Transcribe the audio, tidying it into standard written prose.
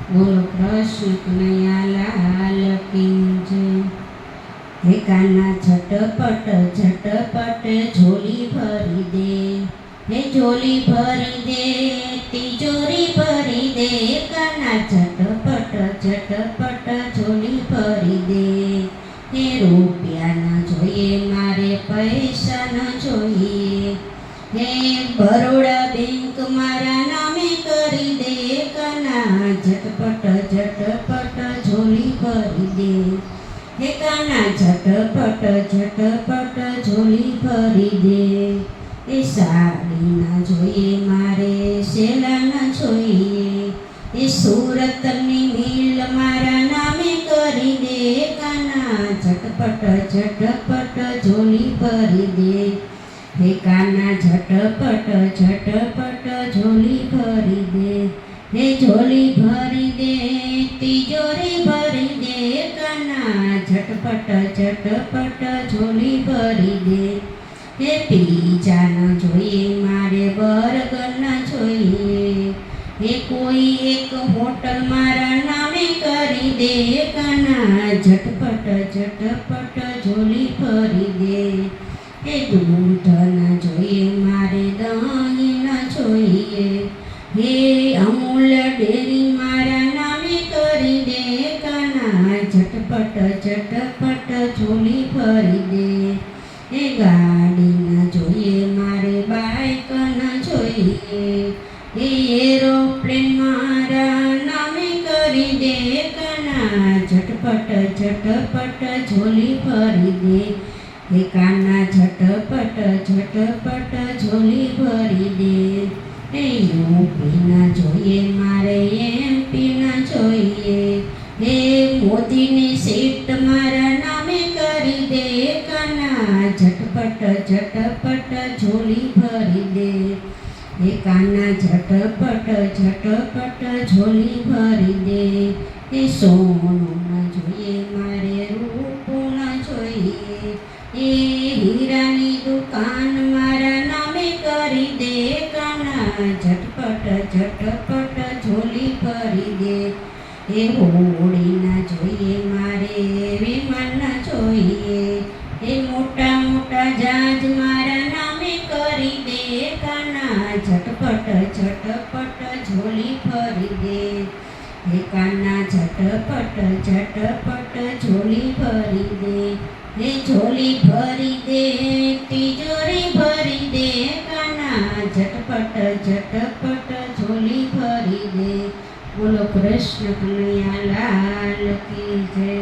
બોલો કૃષ્ણ કનૈયા લાલ કી જય। હે કાના ઝટપટ ઝટપટ ઝોલી ભરી દે, હે ઝોલી ભરી દે, તિજોરી ભરી દે। કાના ઝટપટ ઝટપટ ઝોલી ભરી દે, હે રૂપિયા ન જોઈએ મારે પૈસા ન જોઈએ, હે બરોડા બેંક મારા નામે કરી દે। કાના ઝટપટ ઝટપટ ઝોલી ભરી દે, હે કાના ઝટપટ ઝટપટ ઝોલી ભરી દે। એ સાડી ના જોઈએ મારે સેલા ન જોઈએ, એ સુરતની મિલ મારા નામે કરી દે। કાના ઝટપટ ઝટપટ ઝોલી ભરી દે, હે કાના ઝટપટ ઝટપટ ઝોલી ભરી દે, હે ઝોલી ભરી દે, તિજોરી ભરી દે। કાના ઝટપટ ઝટપટ ઝોલી ભરી દે, હે પીઝા ન જોઈએ મારે બર્ગર ન જોઈએ, હે કોઈ એક હોટલ મારા નામે કરી દે। કાના ઝટપટ ઝટપટ ઝોલી ભરી દે, હે દૂધ ન જોઈએ મારે દહીં ન જોઈએ, હે અમૂલ ડેરી મારા નામે કરી દે। કાના ઝટપટ ઝટપટ ઝોલી ભરી દે, હે ગાડી ન જોઈએ મારે બાઇક ન જોઈએ, હે એરોપ્લેન મારા નામે કરી દે। કાના ઝટપટ ઝટપટ ઝોલી ભરી દે, હે કાના ઝટપટ ઝટપટ ઝોલી ભરી દે, હે યુપી ન જોઈએ મારે એમપી ન જોઈએ, હે મોદીની સીટ મારા નામે કરી દે। કાના ઝટપટ ઝટપટ ઝોલી ભરી દે, હે કાના ઝટપટ ઝટપટ ઝોલી ભરી દે, હે સોનું ન જોઈએ મારે રૂપું ન જોઈએ, એ હીરાની દુકાન મારા નામે કરી દે। કાના ઝટપટ ઝટપટ ઝોલી ભરી દે, હે હોડી ના જોઈએ મારે વિમાન ન જોઈએ, હે મોટા મોટા જહાજ મારા નામે કરી દે। કાના ઝટપટ ઝટપટ ઝોલી ભરી દે, હે કાના ઝટપટ ઝટપટ ઝોલી ભરી દે, હે ઝોલી ભરી દે, તિજોરી ભરી દે। કાના ઝટપટ ઝટપટ ઝોલી ભરી દે। બોલો કૃષ્ણ કનૈયા લાલ કી જય।